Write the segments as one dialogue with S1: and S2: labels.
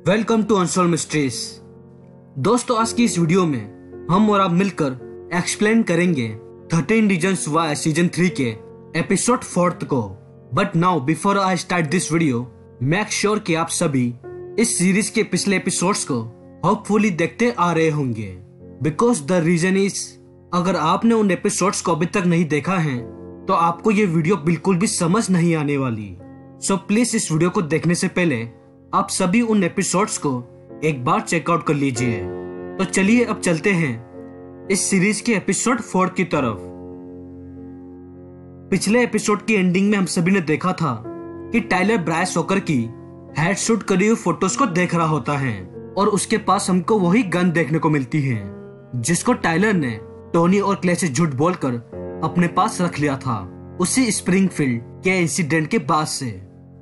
S1: Welcome to unsolved mysteries. दोस्तों, आज की इस वीडियो में हम और आप मिलकर एक्सप्लेन करेंगे 13 रीजंस व्हाई सीजन 3 के एपिसोड 4 को। But now before I start this video, make sure कि आप सभी इस सीरीज के पिछले एपिसोड्स को होपफुली देखते आ रहे होंगे। बिकॉज द रीजन इज, अगर आपने उन एपिसोड्स को अभी तक नहीं देखा है तो आपको ये वीडियो बिल्कुल भी समझ नहीं आने वाली। सो प्लीज इस वीडियो को देखने से पहले आप सभी उन एपिसोड्स को एक बार चेकआउट कर लीजिए। तो चलिए अब चलते हैं इस सीरीज के एपिसोड 4 की तरफ। पिछले एपिसोड की एंडिंग में हम सभी ने देखा था कि टाइलर ब्रायस होकर की हेड शूट करी हुई फोटोज को देख रहा होता है और उसके पास हमको वही गन देखने को मिलती है जिसको टाइलर ने टोनी और क्ले से झूठ बोलकर अपने पास रख लिया था उसी स्प्रिंगफील्ड के इंसिडेंट के बाद से।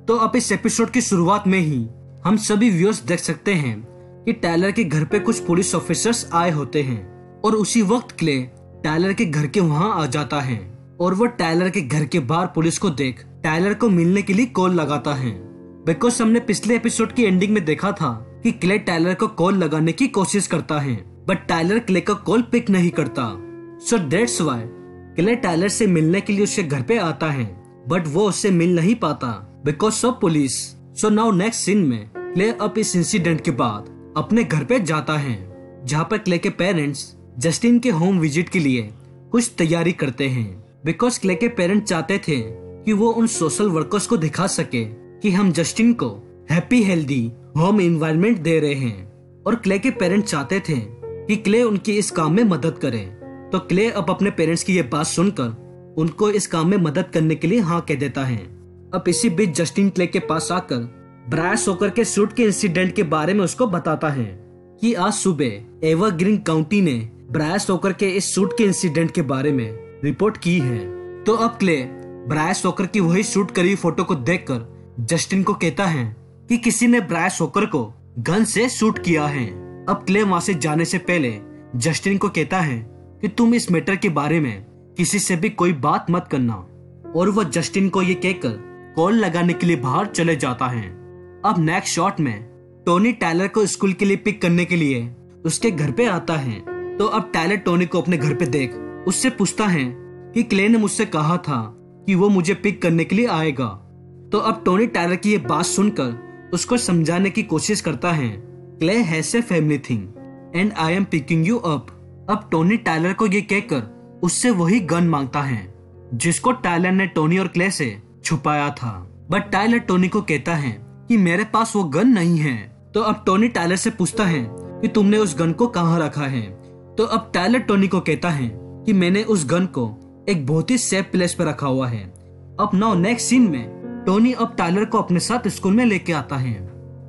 S1: तो अब इस एपिसोड की शुरुआत में ही हम सभी व्यूअर्स देख सकते हैं कि टाइलर के घर पे कुछ पुलिस ऑफिसर्स आए होते हैं और उसी वक्त क्ले टाइलर के घर के वहां आ जाता है और वो टाइलर के घर के बाहर पुलिस को देख टाइलर को मिलने के लिए कॉल लगाता है। बिकॉज हमने पिछले एपिसोड की एंडिंग में देखा था कि क्ले टाइलर को कॉल लगाने की कोशिश करता है बट टाइलर क्ले का कॉल पिक नहीं करता। So that's why Clay Tyler से मिलने के लिए उसके घर पे आता है बट वो उससे मिल नहीं पाता because of police. So now next scene में क्ले अब इस इंसिडेंट के बाद अपने घर पे जाता है जहाँ पर क्ले के पेरेंट्स जस्टिन के होम विजिट के लिए कुछ तैयारी करते हैं। बिकॉज क्ले के पेरेंट्स चाहते थे कि वो उन सोशल वर्कर्स को दिखा सके कि हम जस्टिन को हैप्पी हेल्दी होम एनवायरनमेंट दे रहे हैं और क्ले के पेरेंट्स चाहते थे कि क्ले उनकी इस काम में मदद करे। तो क्ले अब अपने पेरेंट्स की ये बात सुनकर उनको इस काम में मदद करने के लिए हाँ कह देता है। अब इसी बीच जस्टिन क्ले के पास आकर ब्रायस होकर के सूट के इंसिडेंट के बारे में उसको बताता है कि आज सुबह एवरग्रीन काउंटी ने ब्रायस होकर के इस सूट के इंसिडेंट के बारे में रिपोर्ट की है। तो अब क्ले ब्रायस होकर की वही शूट करी फोटो को देखकर जस्टिन को कहता है कि किसी ने ब्रायस होकर को गन से शूट किया है। अब क्ले वहां से जाने से पहले जस्टिन को कहता है कि तुम इस मैटर के बारे में किसी से भी कोई बात मत करना और वह जस्टिन को ये कहकर कॉल लगाने के लिए बाहर चले जाता है। अब नेक्स्ट शॉट में टोनी टाइलर को स्कूल के लिए पिक करने के लिए उसके घर पे आता है। तो अब टाइलर टोनी को अपने घर पे देख उससे पूछता है कि क्ले ने मुझसे कहा था कि वो मुझे पिक करने के लिए आएगा। तो अब टोनी टाइलर की ये बात सुनकर उसको समझाने की कोशिश करता है clay has a family thing and I am picking you up. अब टोनी टाइलर को ये कहकर उससे वही गन मांगता है जिसको टाइलर ने टोनी और क्ले से छुपाया था। बट टाइलर टोनी को कहता है कि मेरे पास वो गन नहीं है। तो अब टोनी टाइलर से पूछता है कि तुमने उस गन को कहाँ रखा है। तो अब टाइलर टोनी को कहता है कि मैंने उस गन को एक बहुत ही सेफ प्लेस पे रखा हुआ है। अब नाउ नेक्स्ट सीन में टोनी अब टाइलर को अपने साथ स्कूल में लेके आता है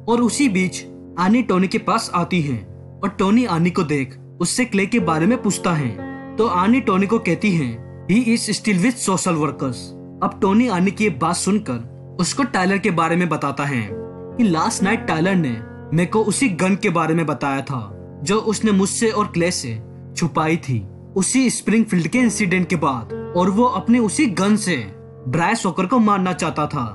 S1: और उसी बीच आनी टोनी के पास आती है और टोनी आनी को देख उससे क्ले के बारे में पूछता है। तो आनी टोनी को कहती है he is still with social workers. अब टोनी आनी की ये बात सुनकर उसको टाइलर के बारे में बताता है कि लास्ट नाइट टाइलर ने मेरे को उसी गन के बारे में बताया था जो उसने मुझसे और क्ले से छुपाई थी उसी स्प्रिंगफील्ड के इंसिडेंट के बाद और वो अपने उसी गन से ब्रायस होकर को मारना चाहता था।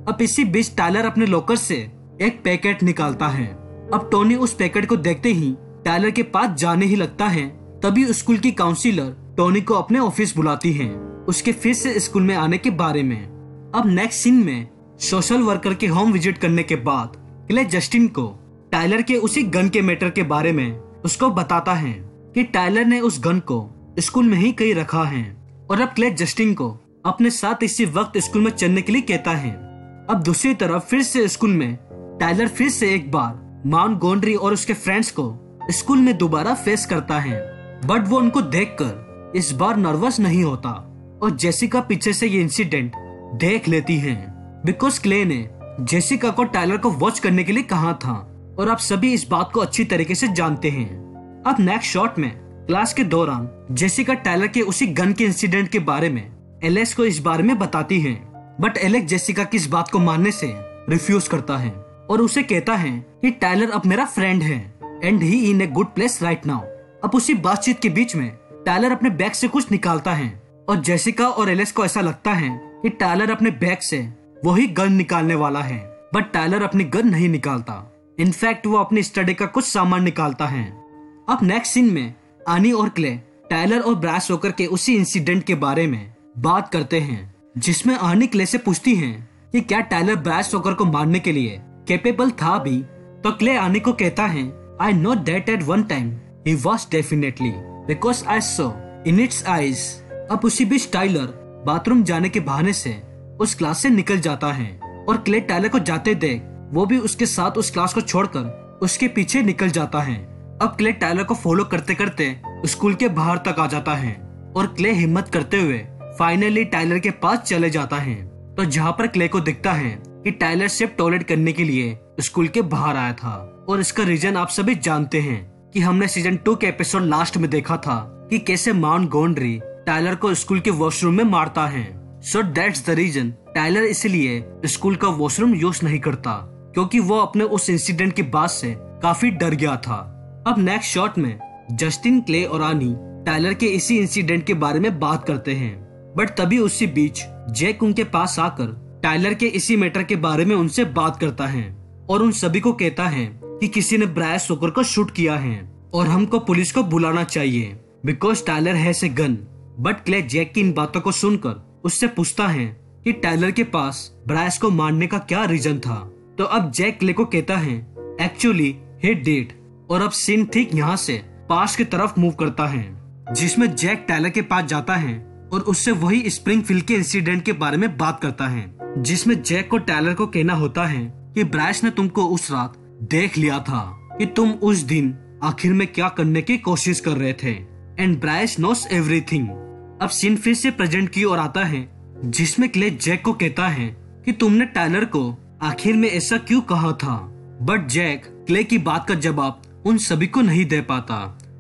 S1: अब इसी बीच टाइलर अपने लॉकर से एक पैकेट निकालता है। अब टोनी उस पैकेट को देखते ही टाइलर के पास जाने ही लगता है। तभी स्कूल की काउंसिलर टोनी को अपने ऑफिस बुलाती है उसके फिर से स्कूल में आने के बारे में। अब नेक्स्ट सीन में सोशल वर्कर के होम विजिट करने के बाद क्ले जस्टिन को टाइलर के उसी गन के मैटर के बारे में उसको बताता है कि टाइलर ने उस गन को स्कूल में ही कहीं रखा है। और अब क्ले जस्टिन को अपने साथ इसी वक्त स्कूल में चलने के लिए कहता है। अब दूसरी तरफ फिर से स्कूल में टाइलर फिर से एक बार माउंट गोंड्री और उसके फ्रेंड्स को स्कूल में दोबारा फेस करता है बट वो उनको देखकर इस बार नर्वस नहीं होता और जेसिका पीछे से ये इंसिडेंट देख लेती है। बिकॉज क्ले ने जेसिका को टाइलर को वॉच करने के लिए कहा था और आप सभी इस बात को अच्छी तरीके से जानते हैं। अब नेक्स्ट शॉट में क्लास के दौरान जेसिका टाइलर के उसी गन के इंसिडेंट के बारे में एलेक्स को इस बारे में बताती है बट एलेक्स जेसिका की इस बात को मानने से रिफ्यूज करता है और उसे कहता है कि टाइलर अब मेरा फ्रेंड है and he in a good place right now. अब उसी बातचीत के बीच में टाइलर अपने बैग से कुछ निकालता है और जेसिका और एलेक्स को ऐसा लगता है कि टाइलर अपने बैग से वही गन निकालने वाला है बट टाइलर अपनी गन नहीं निकालता। इनफैक्ट वो अपनी स्टडी का कुछ सामान निकालता है। अब नेक्स्ट सीन में आनी और क्ले टाइलर और ब्रायस वॉकर के उसी इंसिडेंट के बारे में बात करते हैं, जिसमें आनी क्ले से पूछती है कि क्या टाइलर ब्रायस वॉकर को मारने के लिए कैपेबल था भी। तो क्ले आनी को कहता है, I know that at one time he was definitely because I saw in its eyes. अब उसी बीच टाइलर बाथरूम जाने के बहाने से उस क्लास से निकल जाता है और क्ले टाइलर को जाते देख वो भी उसके साथ उस क्लास को छोड़कर उसके पीछे निकल जाता है। अब क्ले टाइलर को फॉलो करते करते स्कूल के बाहर तक आ जाता है और क्ले हिम्मत करते हुए फाइनली टाइलर के पास चले जाता है। तो जहाँ पर क्ले को दिखता है कि टाइलर सिर्फ टॉयलेट करने के लिए स्कूल के बाहर आया था, और इसका रीजन आप सभी जानते हैं कि हमने सीजन 2 के एपिसोड लास्ट में देखा था कि कैसे माउंट गोंड्री टाइलर को स्कूल के वॉशरूम में मारता है। So that's the reason Tyler इसलिए स्कूल का वॉशरूम यूज नहीं करता, क्योंकि वो अपने उस इंसिडेंट के बाद से काफी डर गया था। अब नेक्स्ट शॉट में जस्टिन, क्ले और आनी टाइलर के इसी इंसिडेंट के बारे में बात करते हैं, बट तभी उसी बीच जैक उनके पास आकर टाइलर के इसी मैटर के बारे में उनसे बात करता है और उन सभी को कहता है कि किसी ने ब्रायस वॉकर को शूट किया है और हमको पुलिस को बुलाना चाहिए because Tyler has a gun. But Clay Jack की इन बातों को सुनकर उससे पूछता है कि टाइलर के पास ब्रायस को मारने का क्या रीजन था। तो अब जैक क्ले को कहता है, एक्चुअली ही डिड। और अब सीन ठीक यहाँ से पास्ट की तरफ मूव करता है, जिसमें जैक टाइलर के पास जाता है और उससे वही स्प्रिंगफील्ड के इंसिडेंट के बारे में बात करता है, जिसमें जैक को टाइलर को कहना होता है कि ब्रायस ने तुमको उस रात देख लिया था कि तुम उस दिन आखिर में क्या करने की कोशिश कर रहे थे, एंड ब्रायस नोस एवरीथिंग। अब सीन फिर से प्रेजेंट की ओर आता है, जिसमें क्ले जैक को कहता है कि तुमने टाइलर को आखिर में ऐसा क्यों कहा था। बट जैक क्ले की बात का जवाब उन सभी को नहीं दे पाता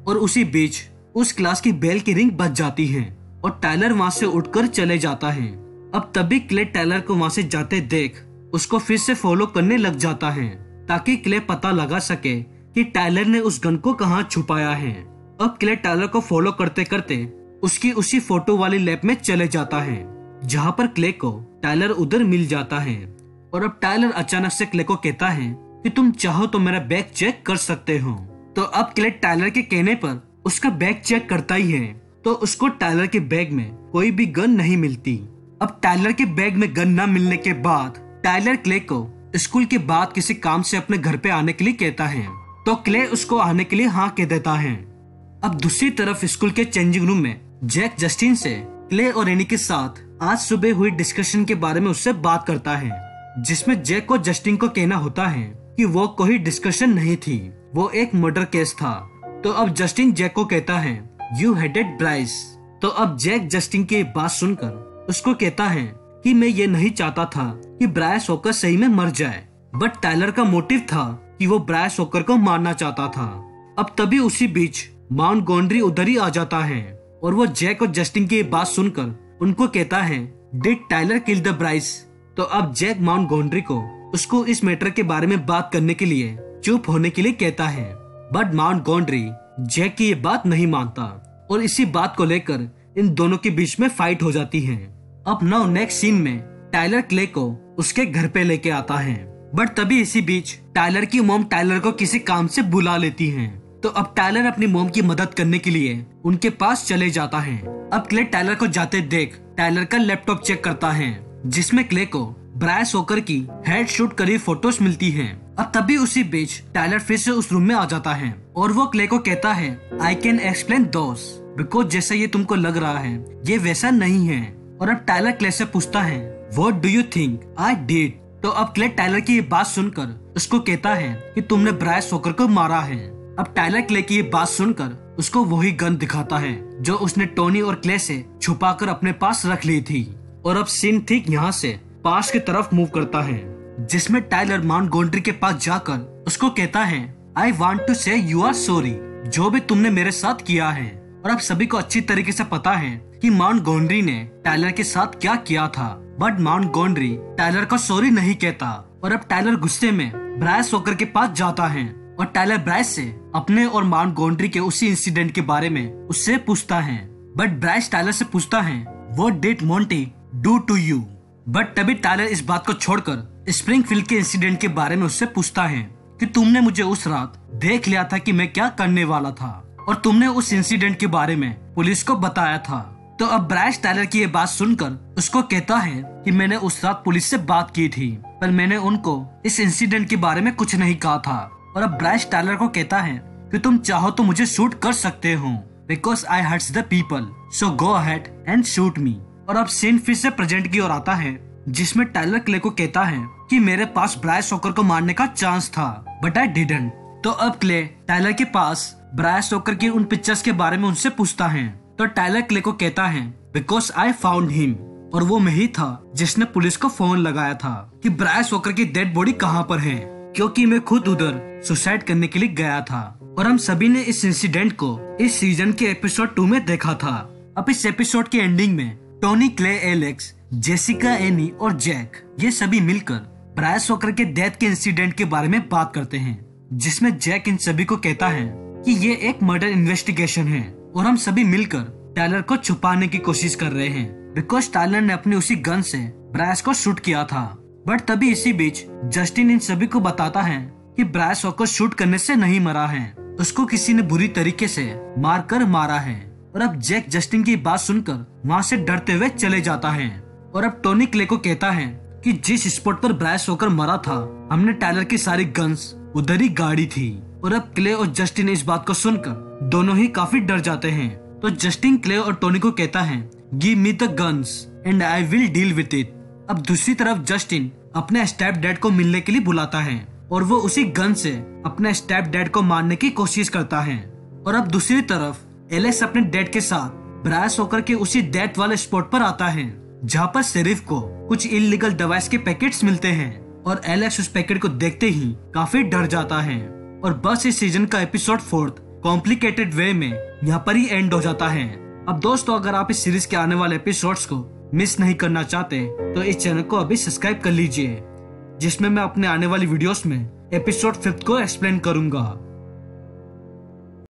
S1: और उसी बीच उस क्लास की बेल की रिंग बज जाती है और टाइलर वहां से उठकर चले जाता है। अब तभी क्ले टाइलर को वहां से जाते देख उसको फिर से फॉलो करने लग जाता है, ताकि क्ले पता लगा सके कि टाइलर ने उस गन को कहां छुपाया है। अब क्ले टाइलर को फॉलो करते करते उसकी उसी फोटो वाली लैब में चले जाता है, जहां पर क्ले को टाइलर उधर मिल जाता है। और अब टाइलर अचानक से क्ले को कहता है कि तुम चाहो तो मेरा बैग चेक कर सकते हो। तो अब क्ले टाइलर के कहने पर उसका बैग चेक करता ही है, तो उसको टाइलर के बैग में कोई भी गन नहीं मिलती। अब टाइलर के बैग में गन न मिलने के बाद टाइलर क्ले को स्कूल के बाद किसी काम से अपने घर पे आने के लिए कहता है, तो क्ले उसको आने के लिए हाँ कह देता है। अब दूसरी तरफ स्कूल के चेंजिंग रूम में जैक जस्टिन से क्ले और एनी के साथ आज सुबह हुई डिस्कशन के बारे में उससे बात करता है, जिसमें जैक को जस्टिन को कहना होता है कि वो कोई डिस्कशन नहीं थी, वो एक मर्डर केस था। तो अब जस्टिन जैक को कहता है, यू हेटेड ब्राइस। तो अब जैक जस्टिन की बात सुनकर उसको कहता है कि मैं ये नहीं चाहता था कि ब्रायस वॉकर सही में मर जाए, बट टाइलर का मोटिव था कि वो ब्रायस वॉकर को मारना चाहता था। अब तभी उसी बीच माउंट गोंड्री उधर ही आ जाता है और वो जैक और जस्टिन की बात सुनकर उनको कहता है, did Tyler kill the Bryce. तो अब जैक माउंट गोंड्री को उसको इस मैटर के बारे में बात करने के लिए चुप होने के लिए कहता है, बट माउंट गोंड्री जैक की ये बात नहीं मानता और इसी बात को लेकर इन दोनों के बीच में फाइट हो जाती है। अब नाउ नेक्स्ट सीन में टाइलर क्ले को उसके घर पे लेके आता है, बट तभी इसी बीच टाइलर की मॉम टाइलर को किसी काम से बुला लेती है। तो अब टाइलर अपनी मॉम की मदद करने के लिए उनके पास चले जाता है। अब क्ले टाइलर को जाते देख टाइलर का लैपटॉप चेक करता है, जिसमें क्ले को ब्रायस वॉकर की हेड शूट करी फोटोज मिलती हैं। अब तभी उसी बीच टाइलर फिर से उस रूम में आ जाता है और वो क्ले को कहता है, I can explain those because जैसा ये तुमको लग रहा है ये वैसा नहीं है। और अब टाइलर क्ले से पूछता है, what do you think I did. तो अब क्ले टाइलर की ये बात सुनकर उसको कहता है कि तुमने ब्रायस वॉकर को मारा है। अब टाइलर क्ले की ये बात सुनकर उसको वही गन दिखाता है जो उसने टोनी और क्ले से छुपाकर अपने पास रख ली थी। और अब सीन ठीक यहाँ से पास्ट की तरफ मूव करता है, जिसमें टाइलर माउंट गोंड्री के पास जाकर उसको कहता है, आई वांट टू से यू आर सॉरी जो भी तुमने मेरे साथ किया है। और अब सभी को अच्छी तरीके से पता है कि माउंट गोंड्री ने टाइलर के साथ क्या किया था, बट माउंट गोंड्री टाइलर को सॉरी नहीं कहता। और अब टाइलर गुस्से में ब्रायस वॉकर के पास जाता है और टाइलर ब्रायस से अपने और माउंट गोंड्री के उसी इंसिडेंट के बारे में उससे पूछता है, बट ब्रायस टाइलर से पूछता है, what did Monty do to you. But तभी टाइलर इस बात को छोड़कर स्प्रिंगफील्ड के इंसिडेंट के बारे में उससे पूछता है कि तुमने मुझे उस रात देख लिया था कि मैं क्या करने वाला था और तुमने उस इंसिडेंट के बारे में पुलिस को बताया था। तो अब ब्रायस टायलर की ये बात सुनकर उसको कहता है कि मैंने उस रात पुलिस से बात की थी, पर मैंने उनको इस इंसिडेंट के बारे में कुछ नहीं कहा था। और अब ब्रायस टायलर को कहता है कि तुम चाहो तो मुझे शूट कर सकते हो, because I hertz the people, so go ahead and shoot मी। और अब सीन फिर से प्रेजेंट की ओर आता है, जिसमें टायलर क्ले को कहता है कि मेरे पास ब्रायस वॉकर को मारने का चांस था, बट आई डिडंट। तो अब क्ले टायलर के पास ब्रायस वॉकर की उन पिक्चर्स के बारे में उनसे पूछता है। तो टायलर क्ले को कहता है बिकॉज आई फाउंड हिम, और वो मैं ही था जिसने पुलिस को फोन लगाया था कि ब्रायस वॉकर की डेड बॉडी कहाँ पर है, क्योंकि मैं खुद उधर सुसाइड करने के लिए गया था। और हम सभी ने इस इंसिडेंट को इस सीजन के एपिसोड 2 में देखा था। अब इस एपिसोड के एंडिंग में Tony, clay, Alex, Jessica, any और जैक ये सभी मिलकर ब्रायस वॉकर के डेथ के इंसिडेंट के बारे में बात करते हैं, जिसमें जैक इन सभी को कहता है कि ये एक मर्डर इन्वेस्टिगेशन है और हम सभी मिलकर टायलर को छुपाने की कोशिश कर रहे हैं, बिकॉज टायलर ने अपनी उसी गन से ब्रायस को शूट किया था। बट तभी इसी बीच जस्टिन इन सभी को बताता है कि ब्रायस वॉकर शूट करने से नहीं मरा है, उसको किसी ने बुरी तरीके से मारकर मारा है। और अब जैक जस्टिन की बात सुनकर वहाँ से डरते हुए चले जाता है। और अब टोनी क्ले को कहता है कि जिस स्पॉट पर ब्रायस वॉकर मरा था, हमने टायलर की सारी गन्स उधर ही गाड़ी थी। और अब क्ले और जस्टिन इस बात को सुनकर दोनों ही काफी डर जाते हैं। तो जस्टिन क्ले और टोनी को कहता है give me the guns and I will deal with it. अब दूसरी तरफ जस्टिन अपने स्टेप डैड को मिलने के लिए बुलाता है और वो उसी गन से अपने स्टेप डैड को मारने की कोशिश करता है। और अब दूसरी तरफ एलेक्स अपने डैड के साथ ब्रायस वॉकर के उसी डेथ वाले स्पॉट पर आता है, जहाँ पर शेरिफ को कुछ इलीगल डिवाइस के पैकेट्स मिलते हैं। और एलेक्स उस पैकेट को देखते ही काफी डर जाता है। और बस इस सीजन का एपिसोड 4 कॉम्प्लिकेटेड वे में यहाँ पर ही एंड हो जाता है। अब दोस्तों, अगर आप इस सीरीज के आने वाले एपिसोड्स को मिस नहीं करना चाहते तो इस चैनल को अभी सब्सक्राइब कर लीजिए, जिसमें मैं अपने आने वाली वीडियोस में एपिसोड 5 को एक्सप्लेन करूंगा।